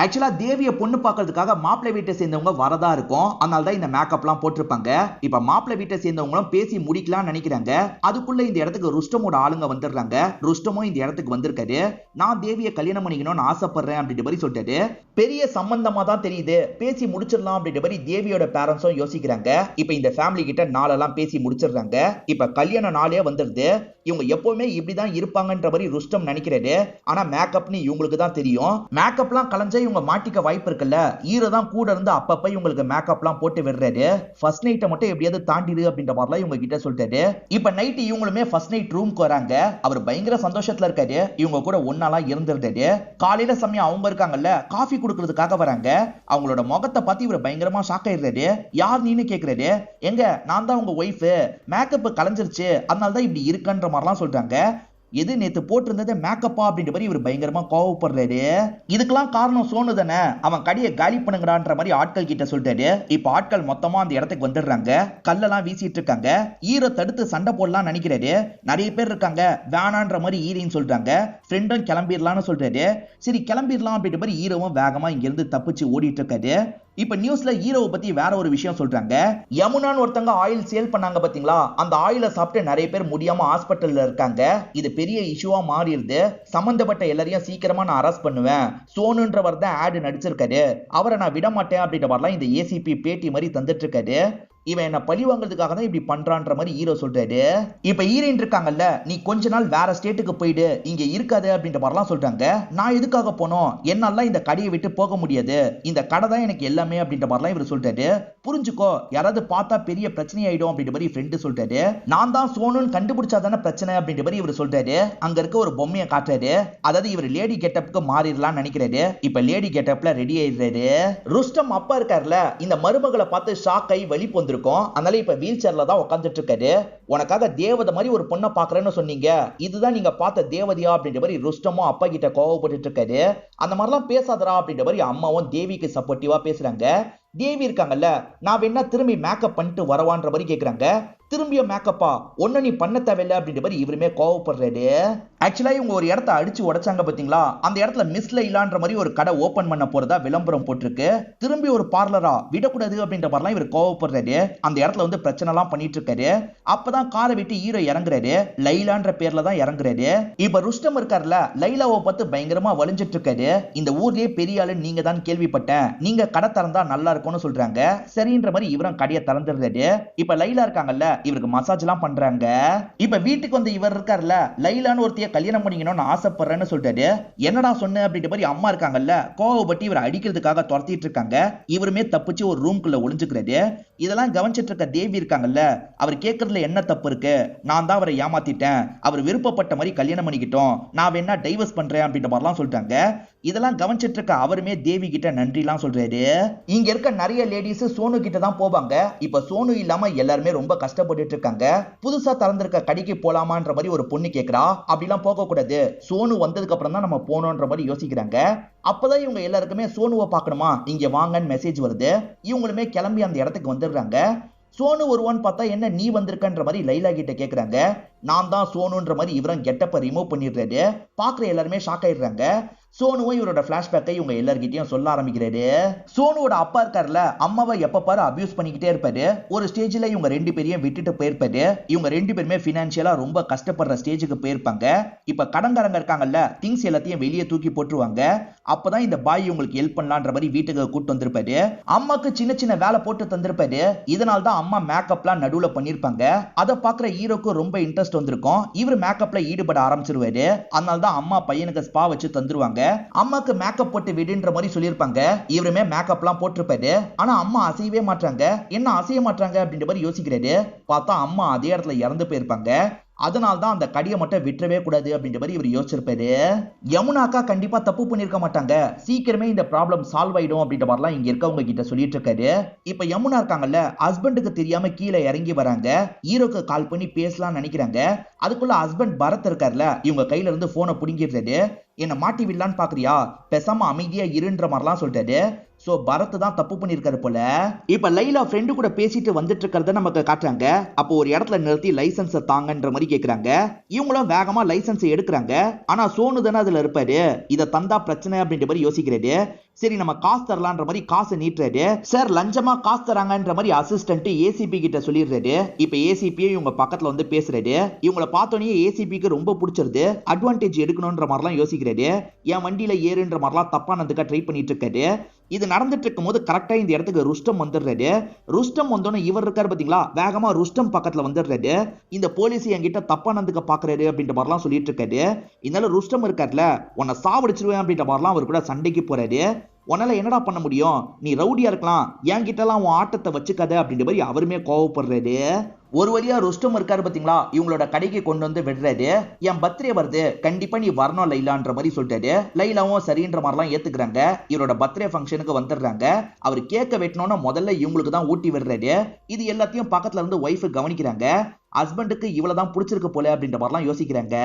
ஆக்சுவலா தேவிய பொண்ணு பார்க்கறதுக்காக மாப்பிள்ளை வீட்டை சேர்ந்தவங்க வரதா இருக்கும். அதனால தான் இந்த மேக்கப்லாம் போட்டிருப்பாங்க. இப்ப மாப்பிள்ளை வீட்டை சேர்ந்தவங்களும் பேசி முடிக்கலாம்னு நினைக்கிறாங்க. அதுக்குள்ள இந்த இடத்துக்கு ருஸ்டமோட ஆளுங்க வந்துடுறாங்க. ருஸ்டமும் இந்த இடத்துக்கு வந்திருக்காரு. நான் தேவியை கல்யாணம் பண்ணிக்கணும்னு ஆசைப்படுறேன் அப்படின்ற மாதிரி சொல்லிட்டாரு. பெரிய சம்பந்தமா தான் தெரியுது, பேசி முடிச்சிடலாம் அப்படின்ற மாதிரி தேவியோட பேரண்ட்ஸும் யோசிக்கிறாங்க. இப்ப இந்த ஃபேமிலி கிட்ட நாளெல்லாம் பேசி முடிச்சிடுறாங்க. இப்ப கல்யாண நாளே வந்துருது. இவங்க எப்பவுமே இப்படிதான் இருப்பாங்கன்ற மாதிரி ருஸ்டம் நினைக்கிறாரு. ஆனா மேக்கப்னு இவங்களுக்கு தான் தெரியும். மேக்கப்லாம் கலைஞ்சா இவங்க மாட்டிக்க வாய்ப்பு இருக்குல்ல. ஹீரோ தான் கூட இருந்து அப்பப்ப இவங்களுக்கு மேக்கப்லாம் போட்டு விடுறாரு. ஃபர்ஸ்ட் நைட்டை மட்டும் எப்படியாவது தாண்டிடு அப்படின்ற மாதிரிலாம் இவங்க கிட்ட சொல்லிட்டாரு. இப்ப நைட் இவங்களுமே ஃபர்ஸ்ட் நைட் ரூம்க்கு வராங்க. அவர் பயங்கர சந்தோஷத்துல இருக்காரு. இவங்க கூட ஒன்னாலாம் இருந்துட்டாரு. காலையில சமயம் அவங்க இருக்காங்கல்ல, காஃபி குடுக்கிறதுக்காக வராங்க. அவங்களோட முகத்தை பார்த்து இவர் பயங்கரமா ஷாக் ஆயிடுறாரு. யார் நீன்னு கேக்குறாரு. எங்க, நான் தான் உங்க ஒய்ஃப், மேக்கப் கலைஞ்சிருச்சு, அதனால தான் இப்படி இருக்குன்ற மாதிரிலாம் சொல்றாங்க. எது நேத்து போட்டிருந்தது மேக்கப்பா அப்படின்ற மாதிரி இவர் பயங்கரமா கோவப்படுறாரு. இதுக்கெல்லாம் காரணம் சோனு தானே, அவன் கடையை காலி பண்ணுங்கடான்ற மாதிரி ஆட்கள் கிட்ட சொல்லிட்டாரு. இப்ப ஆட்கள் மொத்தமா அந்த இடத்துக்கு வந்துடுறாங்க. கல்லெல்லாம் வீசிட்டு இருக்காங்க. ஹீரோ தடுத்து சண்டை போடலாம் நினைக்கிறாரு. நிறைய பேர் இருக்காங்க, வேணான்ற மாதிரி ஹீரோன்னு சொல்றாங்க. ஃப்ரெண்டும் கிளம்பிடலாம்னு சொல்றாரு. சரி கிளம்பிடலாம் அப்படின்ற மாதிரி ஹீரோவும் வேகமா இங்க இருந்து தப்பிச்சு ஓடிட்டு இருக்காரு. இப்ப நியூஸ்ல ஹீரோவை பத்தி வேற ஒரு விஷயம் சொல்றாங்க. யமுனான்னு ஒருத்தங்க ஆயில் சேல் பண்ணாங்க பாத்தீங்களா, அந்த ஆயிலை சாப்பிட்டு நிறைய பேர் முடியாம ஹாஸ்பிட்டல்ல இருக்காங்க. இது பெரிய இஷ்யூவா மாறிடுது. சம்பந்தப்பட்ட எல்லாரையும் சீக்கிரமா நான் அரெஸ்ட் பண்ணுவேன், சோனுன்றவர் தான் ஆட் நடிச்சிருக்காரு, அவரை நான் விட மாட்டேன் அப்படின்ற மாதிரிலாம் இந்த ஏசிபி பேட்டி மாதிரி தந்துட்டு இருக்காரு. இவன் என்ன பழி வாங்குறதுக்காக தான் இப்படி பண்றான்ற மாதிரி ஹீரோ சொல்றாரு. இப்ப ஹீரோயின் இருக்காங்கல்ல, நீ கொஞ்ச நாள் வேற ஸ்டேட்டுக்கு போயிடு, இங்க இருக்காது அப்படின்ற மாதிரிலாம் சொல்றாங்க. நான் எதுக்காக போனோம், என்னால இந்த கடையை விட்டு போக முடியாது, இந்த கடை தான் எனக்கு எல்லாமே அப்படின்ற மாதிரிலாம் இவர் சொல்றாரு. புரிஞ்சுக்கோ, யாராவது பார்த்தா பெரிய பிரச்சனை ஆயிடும் அப்படின்ற மாதிரி ஃப்ரெண்டு சொல்றாரு. நான் தான் சோனுன்னு கண்டுபிடிச்சாதானே பிரச்சனை அப்படின்ற மாதிரி இவர் சொல்றாரு. அங்க இருக்க ஒரு பொம்மையை காட்டுறாரு. அதாவது இவர் லேடி கெட்டப்புக்கு மாறிடலாம்னு நினைக்கிறாரு. இப்ப லேடி கெட்டப்ல ரெடி ஆயிடுறாரு. ருஸ்டம் அப்பா இருக்காருல, இந்த மருமகளை பார்த்து ஷாக் ஆகி வலி பொந்து இருக்கும். அதனால இப்ப வீல் சேர்ல தான் உட்கார்ந்துட்டு இருக்காரு. உனக்காக தேவதை மாதிரி ஒரு பொண்ணை பாக்குறேன்னு சொன்னீங்க, இதுதான் நீங்க பார்த்த தேவதையா அப்படின்ற மாதிரி ருஸ்டமும் அப்பா கிட்ட கோவப்பட்டு இருக்காரு. அந்த மாதிரிலாம் பேசாதரா அப்படின்ற மாதிரி அம்மாவும் தேவிக்கு சப்போர்ட்டிவா பேசுறாங்க. தேவி இருக்காங்கல்ல, நான் வேணா திரும்பி மேக்கப் பண்ணிட்டு வரவான்ற மாதிரி கேக்குறாங்க. திரும்பிய மேக்கப்பா, ஒன்னு நீ பண்ண தேவையில்லை அப்படின்ற மாதிரி இவருமே கோவப்படுறாரு. ஆக்சுவலா இவங்க ஒரு இடத்த அடிச்சு உடைச்சாங்க பாத்தீங்களா, அந்த இடத்துல மிஸ் லைலான்ற மாதிரி ஒரு கடை ஓபன் பண்ண போறதா விளம்பரம் போட்டிருக்கு. திரும்பி ஒரு பார்லரா விடக்கூடாது அப்படின்ற மாதிரிலாம் இவர் கோவப்படுறாரு. அந்த இடத்துல வந்து பிரச்சனை எல்லாம் பண்ணிட்டு இருக்காரு. அப்பதான் காரை விட்டு ஹீரோ இறங்குறாரு. லைலான்ற பேர்ல தான் இறங்குறாரு. இப்ப ருஸ்டம் இருக்காருல, லைலாவை பார்த்து பயங்கரமா வலிஞ்சிட்டு இருக்காரு. இந்த ஊர்லயே பெரிய ஆளு நீங்க தான் கேள்விப்பட்டேன், நீங்க கடை திறந்தா நல்லா இருக்கும்னு சொல்றாங்க. சரின்ற மாதிரி இவரும் கடையை திறந்துடுறாரு. இப்ப லைலா இருக்காங்கல்ல, இவருக்கு மசாஜ் எல்லாம் பண்றாங்க. இப்ப வீட்டுக்கு வந்து இவர் இருக்காருல்ல, லைலான்னு ஒருத்தைய கல்யாணம் பண்ணிக்கணும்னு ஆசைப்படுறேன்னு சொல்லிட்டாரு. என்னடா சொன்ன அப்படின்ற மாதிரி அம்மா இருக்காங்கல்ல, கோவப்பட்டு இவர் அடிக்கிறதுக்காக துரத்திட்டு இருக்காங்க. இவருமே தப்பிச்சு ஒரு ரூம்குள்ள ஒளிஞ்சுக்கிறாரு. இதெல்லாம் கவனிச்சிட்டு இருக்க தேவி இருக்காங்கல்ல, அவர் கேட்கறதுல என்ன தப்பு இருக்கு, நான் தான் அவரை ஏமாத்திட்டேன், அவர் விருப்பப்பட்ட மாதிரி கல்யாணம் பண்ணிக்கிட்டோம், நான் வேணா டைவர்ஸ் பண்றேன் அப்படின்ற மாதிரிலாம் சொல்லிட்டாங்க. இதெல்லாம் கவனிச்சிட்டு இருக்க அவருமே தேவி கிட்ட நன்றிலாம் சொல்றாரு. இங்க இருக்க நிறைய லேடிஸ் சோனு கிட்ட தான் போவாங்க. இப்ப சோனு இல்லாம எல்லாருமே ரொம்ப கஷ்டப்பட்டுட்டு இருக்காங்க. புதுசா திறந்திருக்க கடைக்கு போலாமான்ற மாதிரி ஒரு பொண்ணு கேக்குறா. அப்படிலாம் போக கூடாது, சோனு வந்ததுக்கு அப்புறம் தான் நம்ம போனோன்ற மாதிரி யோசிக்கிறாங்க. அப்பதான் இவங்க எல்லாருக்குமே சோனுவை பார்க்கணுமா இங்க வாங்கன்னு மெசேஜ் வருது. இவங்களுமே கிளம்பி அந்த இடத்துக்கு வந்துடுறாங்க. சோனு ஒருவன் பார்த்தா என்ன நீ வந்திருக்கன்ற மாதிரி லைலா கிட்ட கேக்குறாங்க. நான் தான் சோனுன்ற மாதிரி இவரும் கெட்டப்ப ரிமூவ் பண்ணிடுறாரு. பாக்குற எல்லாருமே ஷாக் ஆயிடுறாங்க. சோனுவும் இவரோட பிளாஷ்பேக்கை இவங்க எல்லார்கிட்டயும் சொல்ல ஆரம்பிக்கிறாரு. சோனுவோட அப்பா இருக்காருல, அம்மாவை எப்ப பாரு அபியூஸ் பண்ணிக்கிட்டே இருப்பாரு. ஒரு ஸ்டேஜ்ல இவங்க 2 பேரையும் விட்டுட்டு போயிருப்பாரு. இவங்க 2 பேருமே பினான்சியலா ரொம்ப கஷ்டப்படுற ஸ்டேஜுக்கு போயிருப்பாங்க. இப்ப கடன்காரங்க இருக்காங்கல்ல, திங்ஸ் எல்லாத்தையும் வெளியே தூக்கி போட்டுருவாங்க. அப்பதான் இந்த பாய் இவங்களுக்கு ஹெல்ப் பண்ணலான்ற மாதிரி வீட்டுக்கு கூட்டு வந்திருப்பாரு. அம்மாக்கு சின்ன சின்ன வேலை போட்டு தந்திருப்பாரு. இதனால தான் அம்மா மேக்கப்லாம் நடுவுல பண்ணிருப்பாங்க. அதை பாக்குற ஹீரோக்கு ரொம்ப இன்ட்ரெஸ்ட் வந்திருக்கும். இவர் மேக்கப்ல ஈடுபட ஆரம்பிச்சிருவாரு. அதனால தான் அம்மா பையனுக்கு ஸ்பா வச்சு தந்துருவாங்க. அம்மாக்கு மேக்கப் போட்டு விடுன்ற மாதிரி சொல்லியிருப்பாங்க. இவருமே மேக்கப்லாம் போட்டிருப்பாரு. ஆனா அம்மா அசையவே மாட்டாங்க. என்ன அசைய மாட்டாங்க அப்படின்ற மாதிரி யோசிக்கிறாரு. பார்த்தா அம்மா அதே இடத்துல இறந்து போயிருப்பாங்க. அதனால தான் அந்த கடியை மட்டும் விட்டுறவே கூடாது அப்படின்ற மாதிரி இவர் யோசிச்சிருப்பாரு. யமுனாக்கா கண்டிப்பா தப்பு பண்ணிருக்க மாட்டாங்க, சீக்கிரமே இந்த ப்ராப்ளம் சால்வ் ஆயிடும் அப்படின்ற மாதிரிலாம் இங்க இருக்கவங்க கிட்ட சொல்லிட்டு இருக்காரு. இப்ப யமுனா இருக்காங்கல்ல, ஹஸ்பண்டுக்கு தெரியாம கீழே இறங்கி வராங்க. ஹீரோக்கு கால் பண்ணி பேசலாம்னு நினைக்கிறாங்க. அதுக்குள்ள ஹஸ்பண்ட் பரத் இருக்காருல, இவங்க கையில இருந்து போனை புடுங்கிடுறாரு. என்ன மாட்டி விடலான்னு பாக்குறியா, பேசாம அமைதியா இருன்ற மாதிரிலாம் சொல்லிட்டாரு. சோ பரத் தான் தப்பு பண்ணிருக்காரு போல. இப்ப லைலா ஃப்ரெண்டு கூட பேசிட்டு வந்துட்டு இருக்கிறத நமக்கு காட்டுறாங்க. அப்போ ஒரு இடத்துல நிறுத்தி லைசன்ஸ் தாங்கன்ற மாதிரி கேக்குறாங்க. இவங்களும் வேகமா லைசன்ஸ் எடுக்கிறாங்க. ஆனா சோனு தானே அதுல இருப்பாரு. இதை தந்தா பிரச்சனை அப்படின்ற மாதிரி யோசிக்கிறாரு. சரி நம்ம காசு தரலான்ற மாதிரி காசு நீட்டுறாரு. சார் லஞ்சமா காசு தராங்கன்ற மாதிரி அசிஸ்டன்ட் ஏசிபி கிட்ட சொல்லிடுறாரு. இப்ப ஏசிபியே இவங்க பக்கத்துல வந்து பேசுறாரு. இவங்களை பார்த்தோன்னே ஏசிபிக்கு ரொம்ப பிடிச்சிருது. அட்வான்டேஜ் எடுக்கணும்ன்ற மாதிரிலாம் யோசிக்கிறாரு. என் வண்டியில ஏறுன்ற மாதிரிலாம் தப்பானதுக்கு ட்ரை பண்ணிட்டு இருக்காரு. இது நடந்துட்டு இருக்கும் போது கரெக்டா இந்த இடத்துக்கு ருஸ்டம் வந்துடுறாரு. ருஸ்டம் வந்தோன்னு இவர் இருக்காரு பாத்தீங்களா, வேகமா ருஸ்டம் பக்கத்துல வந்துடுறாரு. இந்த போலீஸ் என்கிட்ட தப்பானதுக்கு பாக்குறாரு அப்படின்ற மாதிரிலாம் சொல்லிட்டு இருக்காரு. இதனால ருஸ்டம் இருக்காருல, உன்னை சாவடிச்சிருவேன் அப்படின்ற மாதிரிலாம் அவர் கூட சண்டைக்கு போறாரு. உன்னால என்னடா பண்ண முடியும், நீ ரவுடியா இருக்கலாம், என்கிட்ட எல்லாம் உன் ஆட்டத்தை வச்சுக்காத அப்படின்ற மாதிரி அவருமே கோவப்படுறாரு. ஒரு வழியா ருஸ்டம் இருக்காரு பாத்தீங்களா, இவங்களோட கடைக்கு கொண்டு வந்து விடுறாரு. என் பர்த்டே வருது, கண்டிப்பா நீ வரணும் லைலான்ற மாதிரி சொல்லிட்டாரு. லைலாவும் சரின்ற மாதிரிலாம் ஏத்துக்கிறாங்க. இவரோட பர்த்டே ஃபங்க்ஷனுக்கு வந்துடுறாங்க. அவர் கேக்க வெட்டணும்னு முதல்ல இவங்களுக்கு தான் ஊட்டி விடுறாரு. இது எல்லாத்தையும் பக்கத்துல இருந்து ஒய்ஃப் கவனிக்கிறாங்க. ஹஸ்பண்டுக்கு இவ்வளவுதான் பிடிச்சிருக்கு போல அப்படின்ற மாதிரிலாம் யோசிக்கிறாங்க.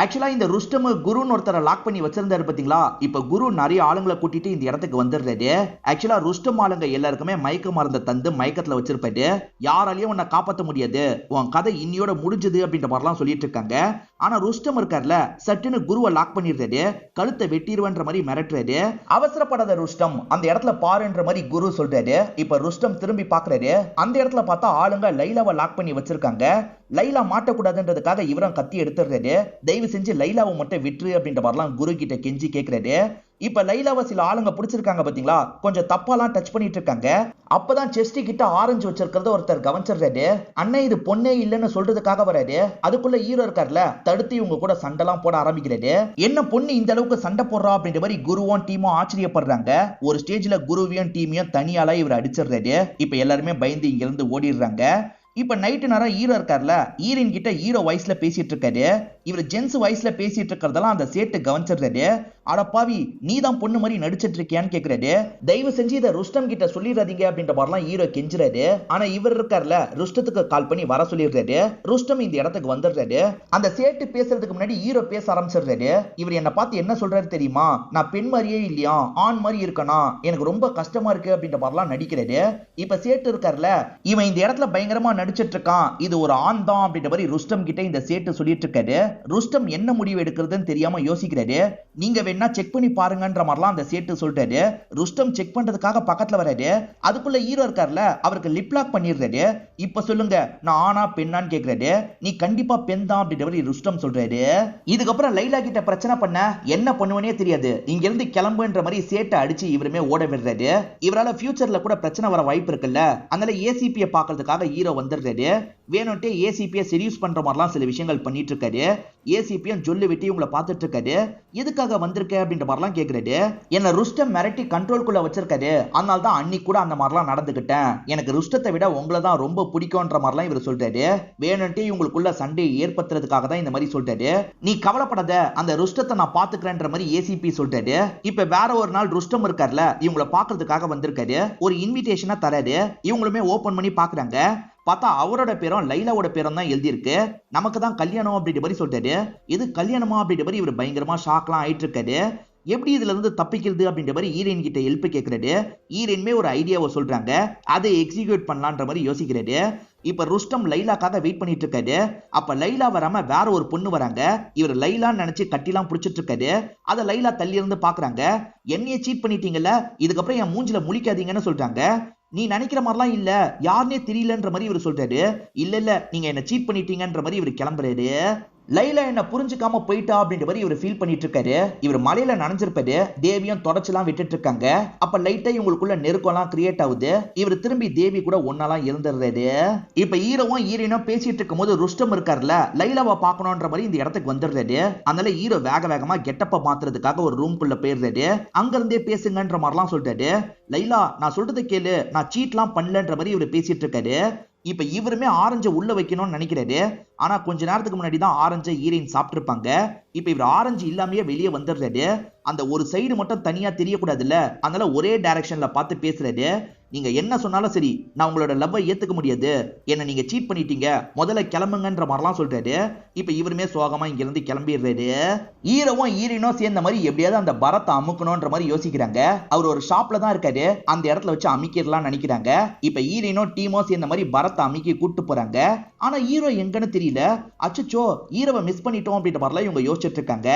ஆக்சுவலா இந்த ருஸ்டம் குருன்னு ஒருத்தரை லாக் பண்ணி வச்சிருந்தாரு பாத்தீங்களா, இப்ப குரு நிறைய ஆளுங்களை கூட்டிட்டு இந்த இடத்துக்கு வந்துடுறாரு. ஆக்சுவலா ருஸ்டம் ஆளுங்க எல்லாருக்குமே மயக்க மருந்த தந்து மயக்கத்துல வச்சிருப்பாரு. யாராலையும் உன்னை காப்பாற்ற முடியாது, உன் கதை இன்னியோட முடிஞ்சது அப்படின்ற மாதிரிலாம் சொல்லிட்டு இருக்காங்க. ஆனா ருஸ்டம் இருக்கார்ல, சட்டுன்னு குருவை லாக் பண்ணிடுறாரு. கழுத்தை வெட்டிடுவன்ற மாதிரி மிரட்டுறாரு. அவசரப்படாத ருஸ்டம், அந்த இடத்துல பாருன்ற மாதிரி குரு சொல்றாரு. இப்ப ருஸ்டம் திரும்பி பாக்குறாரு. அந்த இடத்துல பார்த்தா ஆளுங்க லைலாவை லாக் பண்ணி வச்சிருக்காங்க. லைலா மாட்டக்கூடாதுன்றதுக்காக இவரும் கத்தி எடுத்துடுறாரு. தயவு செஞ்சு லைலாவை மட்டும் விட்டுரு அப்படின்ற மாதிரிலாம் குரு கிட்ட கெஞ்சி கேட்கிறாரு. இப்ப லைலாவை சில ஆளுங்க பிடிச்சிருக்காங்க பாத்தீங்களா, கொஞ்சம் தப்பாலாம் டச் பண்ணிட்டு இருக்காங்க. அப்பதான் செஸ்டி கிட்ட ஆரஞ்சு வச்சிருக்கிறத ஒருத்தர் கவனிச்சிடுறாரு. அண்ணன் இது பொண்ணே இல்லைன்னு சொல்றதுக்காக வராரு. அதுக்குள்ள ஹீரோ இருக்கார்ல, தடுத்து இவங்க கூட சண்டைலாம் போட ஆரம்பிக்கிறாரு. என்ன பொண்ணு இந்த அளவுக்கு சண்டை போடுறா அப்படின்ற மாதிரி குருவும் டீமும் ஆச்சரியப்படுறாங்க. ஒரு ஸ்டேஜ்ல குருவையும் டீமையும் தனியால இவர் அடிச்சிடுறாரு. இப்ப எல்லாருமே பயந்து இங்க இருந்து ஓடிடுறாங்க. இப்ப நைட்டு நேரம் ஹீரோ இருக்கார்ல, ஹீரோயின் கிட்ட ஹீரோ வாய்ஸ்ல பேசிட்டு இருக்காரு. இவர் ஜென்ஸ் வாய்ஸ்ல பேசிட்டு இருக்கிறதெல்லாம் அந்த சேட்டு கவனிச்சிடுறாரு. அடப்பாவி, நீ தான் பொண்ணு மாதிரி நடிச்சிட்டு இருக்கியான்னு கேக்குறாரு. தயவு செஞ்சு இதை ருஸ்டம் கிட்ட சொல்லிடாதீங்க அப்படின்ற மாதிரிலாம் ஹீரோ கெஞ்சுறாரு. ஆனா இவர் இருக்கார்ல, ருஸ்டத்துக்கு கால் பண்ணி வர சொல்லிடுறாரு. ருஸ்டம் இந்த இடத்துக்கு வந்துடுறாரு. அந்த சேட்டு பேசுறதுக்கு முன்னாடி ஹீரோ பேச ஆரம்பிச்சிடுறாரு. இவர் என்ன பார்த்து என்ன சொல்றாரு தெரியுமா, நான் பெண் மாதிரியே இல்லையா, ஆண் மாதிரி இருக்கணும், எனக்கு ரொம்ப கஷ்டமா இருக்கு அப்படின்ற மாதிரிலாம் நடிக்கிறாரு. இப்ப சேட்டு இருக்கார்ல, இவன் இந்த இடத்துல பயங்கரமா நடிச்சிட்டு இருக்கான், இது ஒரு ஆண் தான் அப்படின்ற மாதிரி ருஸ்டம் கிட்ட இந்த சேட்டு சொல்லிட்டு இருக்காரு. ருஸ்டம் என்ன முடிவு எடுக்கிறதுன்னு தெரியாம யோசிக்கிறாரு. நீங்க வேணா செக் பண்ணி பாருங்கன்ற மாதிரிலாம் அந்த சேட்டு சொல்றாரு. ருஸ்டம் செக் பண்றதுக்காக பக்கத்துல வராரு. அதுக்குள்ள ஹீரோ இருக்கார்ல, அவருக்கு லிப் லாக் பண்ணிடுறாரு. இப்ப சொல்லுங்க, நான் ஆனா பெண்ணான்னு கேக்குறாரு. நீ கண்டிப்பா பெண் தான் அப்படின்ற மாதிரி ருஸ்டம் சொல்றாரு. இதுக்கப்புறம் லைலா கிட்ட பிரச்சனை பண்ண என்ன பண்ணுவனே தெரியாது, இங்க இருந்து கிளம்புன்ற மாதிரி சேட்டை அடிச்சு இவருமே ஓட விடுறாரு. இவரால ஃபியூச்சர்ல கூட பிரச்சனை வர வாய்ப்பு இருக்குல்ல, அதனால ஏசிபியை பாக்குறதுக்காக ஹீரோ வந்துடுறாரு. வேணும்ட்டே ஏசிபியை செடியூஸ் பண்ற மாதிரிலாம் சில விஷயங்கள் பண்ணிட்டு இருக்காரு. ஏசிபியும் ஜொல்லு வெட்டி இவங்களை பார்த்துட்டு இருக்காரு. எதுக்காக வந்திருக்க வந்திருக்க அப்படின்ற மாதிரிலாம் கேக்குறாரு. என்ன ருஸ்டம் மிரட்டி கண்ட்ரோல்குள்ள வச்சிருக்காரு, அதனால தான் அன்னைக்கு கூட அந்த மாதிரிலாம் நடந்துகிட்டேன். எனக்கு ருஸ்டத்தை விட உங்களை தான் ரொம்ப பிடிக்கும்ன்ற மாதிரிலாம் இவர் சொல்றாரு. வேணும்ட்டே இவங்களுக்குள்ள சண்டையை ஏற்படுத்துறதுக்காக தான் இந்த மாதிரி சொல்றாரு. நீ கவலைப்படாத, அந்த ருஸ்டத்தை நான் பாத்துக்கிறேன்ற மாதிரி ஏசிபி சொல்றாரு. இப்ப வேற ஒரு நாள் ருஸ்டம் இருக்கார்ல, இவங்களை பாக்குறதுக்காக வந்திருக்காரு. ஒரு இன்விடேஷனா தராரு. இவங்களுமே ஓபன் பண்ணி பாக்குறாங்க. பார்த்தா அவரோட பேரும் லைலாவோட பேரும் தான் எழுதியிருக்கு. நமக்கு தான் கல்யாணம் அப்படின்ற மாதிரி சொல்றாரு. இது கல்யாணமா அப்படின்ற மாதிரி இவர் பயங்கரமா ஷாக்லாம் ஆயிட்டு இருக்காரு. எப்படி இதுல இருந்து தப்பிக்கிறது அப்படின்ற மாதிரி ஈரன் கிட்ட ஹெல்ப் கேட்கிறாரு. ஈரன்மே ஒரு ஐடியாவை சொல்றாங்க. அதை எக்ஸிக்யூட் பண்ணலான்ற மாதிரி யோசிக்கிறாரு. இப்ப ருஸ்டம் லைலாக்காக வெயிட் பண்ணிட்டு இருக்காரு. அப்ப லைலா வராம வேற ஒரு பொண்ணு வராங்க. இவர் லைலான்னு நினைச்சு கட்டிலாம் புடிச்சிட்டு இருக்காரு. அதை லைலா தள்ளி இருந்து பாக்குறாங்க. என்னைய சீட் பண்ணிட்டீங்கல்ல, இதுக்கப்புறம் என் மூஞ்சில முழிக்காதீங்கன்னு சொல்றாங்க. நீ நினைக்கிற மாதிரிலாம் இல்ல, யாருனே தெரியலன்ற மாதிரி இவர் சொல்றாரு. இல்ல நீங்க என்ன சீட் பண்ணிட்டீங்கன்ற மாதிரி இவர் கிளம்புறாரு. லைலா என்ன புரிஞ்சுக்காம போயிட்டா அப்படின்ற மாதிரி இவர் ஃபீல் பண்ணிட்டு இருக்காரு. இவர் மலையில நனைஞ்சிருப்பாரு. தேவியும் தொடச்செல்லாம் விட்டுட்டு இருக்காங்க. அப்ப லைட்டா இவங்களுக்குள்ள நெருக்கம்லாம் கிரியேட் ஆகுது. இவர் திரும்பி தேவி கூட ஒன்னாலாம் இருந்துடுறாரு. இப்ப ஹீரோவும் ஹீரோயினும் பேசிட்டு இருக்கும் போது ருஸ்டம் இருக்காருல, லைலாவை பார்க்கணும்ன்ற மாதிரி இந்த இடத்துக்கு வந்துடுறாரு. அதனால ஹீரோ வேகமா கெட்டப்ப மாத்துறதுக்காக ஒரு ரூம்குள்ள போயிடுறாரு. அங்க இருந்தே பேசுங்கன்ற மாதிரிலாம் சொல்றாரு. லைலா நான் சொல்றதை கேளு, நான் சீட்லாம் பண்ணலன்ற மாதிரி இவர் பேசிட்டு இருக்காரு. இப்ப இவருமே ஆரஞ்சு உள்ள வைக்கணும்னு நினைக்கிறாரு. ஆனா கொஞ்ச நேரத்துக்கு முன்னாடி தான் ஆரஞ்சை ஈரன் சாப்பிட்டிருப்பாங்க. இப்ப இவர் ஆரஞ்சு இல்லாமயே வெளியே வந்துடுறாரு. அந்த ஒரு சைடு மட்டும் தனியா தெரியக்கூடாதுல்ல, அதனால ஒரே டைரக்ஷன்ல பார்த்து பேசுறாரு. நீங்க என்ன சொன்னாலும் சரி, நான் உங்களோட லவ்வை ஏத்துக்க முடியாது. என்ன நீங்க சீட் பண்ணிட்டீங்க, முதல்ல கிளம்புங்கன்ற மாதிரிலாம் சொல்றாரு. இப்ப இவருமே சோகமா இங்க இருந்து கிளம்பிடுறாரு. ஹீரோவும் ஹீரோயினும் சேர்ந்த மாதிரி எப்படியாவது அந்த பரத்தை அமுக்கணும்ன்ற மாதிரி யோசிக்கிறாங்க. அவர் ஒரு ஷாப்ல தான் இருக்காரு. அந்த இடத்துல வச்சு அமிக்கிடலாம் நினைக்கிறாங்க. இப்ப ஹீரோயினும் டீமும் சேர்ந்த மாதிரி பரத்தை அமிக்கி கூட்டு போறாங்க. ஆனா ஹீரோ எங்கன்னு தெரியல. அச்சோ ஹீரோவை மிஸ் பண்ணிட்டோம் அப்படின்ற மாதிரிலாம் இவங்க யோசிச்சுட்டு இருக்காங்க.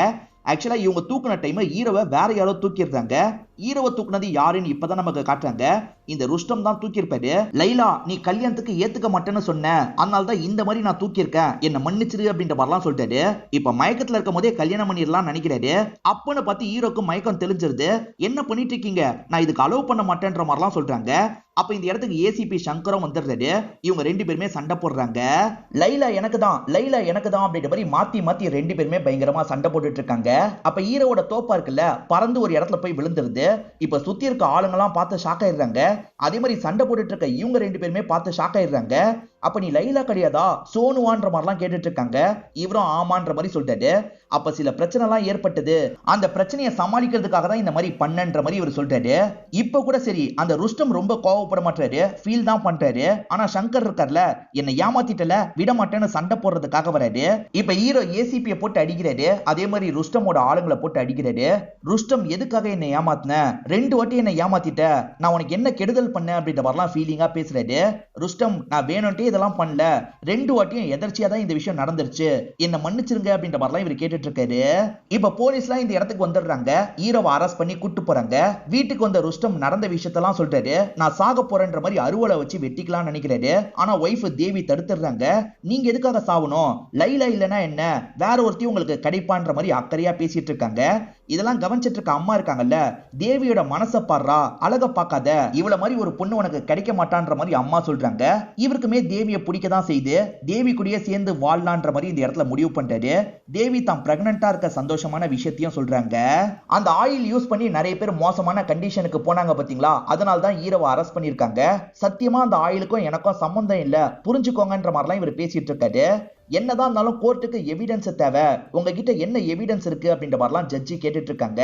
ஆக்சுவலா இவங்க தூக்குன டைம் ஹீரோவை வேற யாரோ தூக்கிடுறாங்க. ஹீரோவை தூக்குனது யாருன்னு இப்பதான் நமக்கு காட்டுறாங்க. இந்த ருஸ்டம் தான் தூக்கியிருப்பாரு. லைலா நீ கல்யாணத்துக்கு ஏத்துக்க மாட்டேன்னு சொன்ன, அதனால தான் இந்த மாதிரி நான் தூக்கியிருக்கேன், என்ன மன்னிச்சிரு அப்படின்ற மாதிரிலாம் சொல்லிட்டாரு. இப்ப மயக்கத்துல இருக்கும் போதே கல்யாணம் பண்ணிடலாம் நினைக்கிறாரு. அப்பன்னு பார்த்து ஹீரோக்கு மயக்கம் தெளிஞ்சிருது. என்ன பண்ணிட்டு இருக்கீங்க, நான் இதுக்கு அலோவ் பண்ண மாட்டேன்ற மாதிரிலாம் சொல்றாங்க. அப்ப இந்த இடத்துக்கு ஏசிபி சங்கரும் வந்துடுறாரு. இவங்க ரெண்டு பேருமே சண்டை போடுறாங்க. லைலா எனக்கு தான் அப்படின்ற மாதிரி மாத்தி ரெண்டு பேருமே பயங்கரமா சண்டை போட்டுட்டு இருக்காங்க. அப்ப ஹீரோவோட தோப்பா இருக்குல்ல, பறந்து ஒரு இடத்துல போய் விழுந்துருது. இப்ப சுத்தி இருக்க ஆளுங்கெல்லாம் பார்த்து ஷாக் ஆயிடுறாங்க. அதே மாதிரி சண்டை போட்டுட்டு இருக்க இவங்க ரெண்டு பேருமே பார்த்து ஷாக் ஆயிடுறாங்க. அப்ப நீ லைலா கிடையாதா, சோனுவான்ற மாதிரிலாம் கேட்டுட்டு இருக்காங்க. இவரும் ஆமான்ற மாதிரி சொல்லிட்டாரு. அப்ப சில பிரச்சனை எல்லாம் ஏற்பட்டது, அந்த பிரச்சனையை சமாளிக்கிறதுக்காக தான் இந்த மாதிரி பண்ணன்ற மாதிரி இவர் சொல்றாரு. இப்ப கூட சரி, அந்த ருஸ்டம் ரொம்ப கோவப்பட மாட்டாரு, ஃபீல் தான் பண்றாரு. ஆனா சங்கர் இருக்கார்ல, என்ன ஏமாத்திட்டல விட மாட்டேன்னு சண்டை போடுறதுக்காக வராரு. இப்ப ஹீரோ ஏசிபியை போட்டு அடிக்கிறாரு. அதே மாதிரி ருஸ்டமோட ஆளுங்களை போட்டு அடிக்கிறாரு. ருஸ்டம் எதுக்காக என்ன ஏமாத்தின, 2 வாட்டி என்ன ஏமாத்திட்ட, நான் உனக்கு என்ன கெடுதல் பண்ண அப்படின்ற மாதிரிலாம் ஃபீலிங்கா பேசுறாரு. ருஸ்டம் நான் வேணும்ட்டே இதெல்லாம் பண்ணல, 2 வாட்டியும் எதர்ச்சியா தான் இந்த விஷயம் நடந்துருச்சு, என்ன மன்னிச்சிருங்க அப்படின்ற மாதிரிலாம் இவர் கேட்டுட்டு இருக்காரு. இப்ப போலீஸ்லாம் இந்த இடத்துக்கு வந்துடுறாங்க. ஹீரோவை அரெஸ்ட் பண்ணி கூட்டு போறாங்க. வீட்டுக்கு வந்த ருஸ்டம் நடந்த விஷயத்தெல்லாம் சொல்றாரு. நான் சாக போறேன்ற மாதிரி அருவலை வச்சு வெட்டிக்கலாம் நினைக்கிறாரு. ஆனா ஒய்ஃப் தேவி தடுத்துறாங்க. நீங்க எதுக்காக சாவணும், லைலா இல்லனா என்ன, வேற ஒருத்தி உங்களுக்கு கிடைப்பான்ற மாதிரி அக்கறையா பேசிட்டு இருக்காங்க. இதெல்லாம் கவனிச்சிட்டு இருக்க அம்மா இருக்காங்கல்ல, தேவியோட மனசை பாடுறா, அழக பார்க்காத, இவ்வளவு மாதிரி ஒரு பொண்ணு உனக்கு கிடைக்க மாட்டான்ற மாதிரி அம்மா சொல்றாங்க. இவருக்குமே தேவியை பிடிக்க தான் செய்து தேவி கூடயே சேர்ந்து வாழலான்ற மாதிரி இந்த இடத்துல முடிவு பண்றாரு. தேவி தான் பிரெக்னண்டா இருக்க சந்தோஷமான விஷயத்தையும் சொல்றாங்க. அந்த ஆயில் யூஸ் பண்ணி நிறைய பேர் மோசமான கண்டிஷனுக்கு போனாங்க பாத்தீங்களா, அதனால தான் ஹீரோவை அரெஸ்ட் பண்ணிருக்காங்க. சத்தியமா அந்த ஆயிலுக்கும் எனக்கும் சம்பந்தம் இல்ல, புரிஞ்சுக்கோங்கன்ற மாதிரிலாம் இவர் பேசிட்டு இருக்காரு. என்னதான் இருந்தாலும் கோர்ட்டுக்கு எவிடன்ஸ் தேவை, உங்ககிட்ட என்ன எவிடன்ஸ் இருக்கு அப்படின்ற மாதிரிலாம் ஜட்ஜி கேட்டுட்டு இருக்காங்க.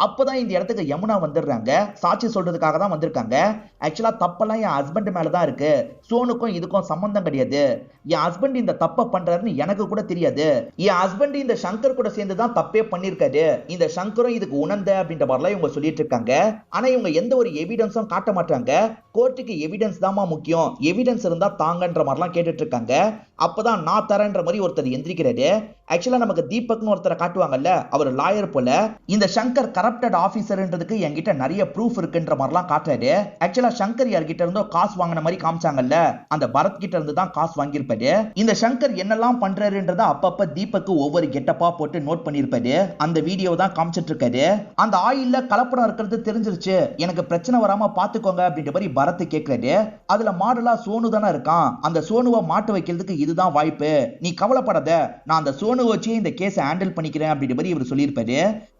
அப்பதான் இந்த இடத்துக்கு யமுனா வந்துடுறாங்க. சாட்சி சொல்றதுக்காக தான் வந்திருக்காங்க. ஆக்சுவலா தப்பெல்லாம் என் ஹஸ்பண்ட் மேலதான் இருக்கு, சோனுக்கும் இதுக்கும் சம்பந்தம் கிடையாது. என் ஹஸ்பண்ட் இந்த தப்பை பண்றாருன்னு எனக்கு கூட தெரியாது. என் ஹஸ்பண்ட் இந்த சங்கர் கூட சேர்ந்து தான் தப்பே பண்ணிருக்காரு, இந்த சங்கரும் இதுக்கு உணர்ந்த அப்படின்ற மாதிரிலாம் இவங்க சொல்லிட்டு இருக்காங்க. ஆனா இவங்க எந்த ஒரு எவிடன்ஸும் காட்ட மாட்டாங்க. கோர்ட்டுக்கு எவிடன்ஸ் தாமா முக்கியம், எவிடன்ஸ் இருந்தா தாங்கன்ற மாதிரிலாம் கேட்டுட்டு இருக்காங்க. அப்பதான் நான் தரேன்ற மாதிரி ஒருத்தர் எந்திரிக்கிறாரு. ஆக்சுவலா நமக்கு தீபக்னு ஒருத்தரை காட்டுவாங்கல்ல, அவர் லாயர் போல. இந்த சங்கர் கரப்டட் ஆபீசர்ன்றதுக்கு என்கிட்ட நிறைய ப்ரூஃப் இருக்குன்ற மாதிரிலாம் காட்டுறாரு. ஆக்சுவலா சங்கர் யார்கிட்ட இருந்தோ காசு வாங்கின மாதிரி காமிச்சாங்கல்ல, அந்த பரத் கிட்ட இருந்து தான் காசு வாங்கியிருப்பாரு. இந்த சங்கர் என்னெல்லாம் பண்றாருன்றத அப்பப்ப தீபக்கு ஒவ்வொரு கெட்டப்பா போட்டு நோட் பண்ணிருப்பாரு. அந்த வீடியோ தான் காமிச்சிட்டு இருக்காரு. அந்த ஆயில்ல கலப்படம் இருக்கிறது தெரிஞ்சிருச்சு, எனக்கு பிரச்சனை வராம பாத்துக்கோங்க அப்படின்ற மாதிரி பரத் கேட்கிறாரு. அதுல மாடலா சோனு தானே இருக்கான், அந்த சோனுவை மாட்டு வைக்கிறதுக்கு இதுதான் வாய்ப்பு, நீ கவலைப்படாத, நான் அந்த சோனு வச்சு இந்த கேஸை ஹேண்டில் பண்ணிக்கிறேன் அப்படின்ற மாதிரி இவர் சொல்லியிருப்பாரு.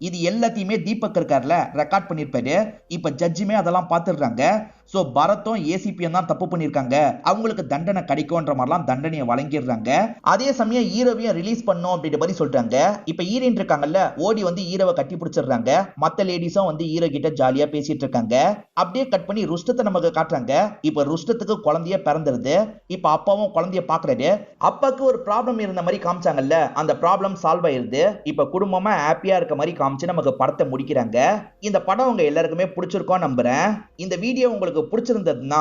இது எல்லாத்தையுமே தீபக் இருக்கார்ல ரெக்கார்ட் பண்ணிருப்பாரு. இப்ப ஜட்ஜுமே அதெல்லாம் பார்த்துடுறாங்க. சோ பரத்தும் ஏசிபியும் தான் தப்பு பண்ணிருக்காங்க, அவங்களுக்கு தண்டனை கிடைக்கும்ன்ற மாதிரிலாம் தண்டனையை வழங்கிடுறாங்க. அதே சமயம் ஹீரோவையும் ரிலீஸ் பண்ணோம் அப்படின்ற மாதிரி சொல்றாங்க. இப்ப ஹீரோயின் இருக்காங்கல்ல, ஓடி வந்து ஹீரோவை கட்டி பிடிச்சிடுறாங்க. மத்த லேடிஸும் வந்து ஹீரோ கிட்ட ஜாலியா பேசிட்டு இருக்காங்க. அப்படியே கட் பண்ணி ருஷ்டத்தை நமக்கு காட்டுறாங்க. இப்ப ருஷ்டத்துக்கு குழந்தைய பிறந்துருது. இப்ப அப்பாவும் குழந்தைய பாக்குறாரு. அப்பாக்கு ஒரு ப்ராப்ளம் இருந்த மாதிரி காமிச்சாங்கல்ல, அந்த ப்ராப்ளம் சால்வ் ஆயிருது. இப்ப குடும்பமா ஹாப்பியா இருக்க மாதிரி காமிச்சு நமக்கு படத்தை முடிக்கிறாங்க. இந்த படம் உங்க எல்லாருக்குமே பிடிச்சிருக்கோம் நம்புறேன். இந்த வீடியோ உங்களுக்கு பிடிச்சிருந்ததுன்னா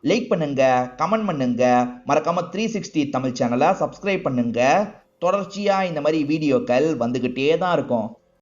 லைக் பண்ணுங்க, கமெண்ட் பண்ணுங்க, மறக்காம 360 தமிழ் சேனலை சப்ஸ்கிரைப் பண்ணுங்க. தொடர்ச்சியா இந்த மாதிரி வீடியோக்கள் வந்துகிட்டே தான் இருக்கும்.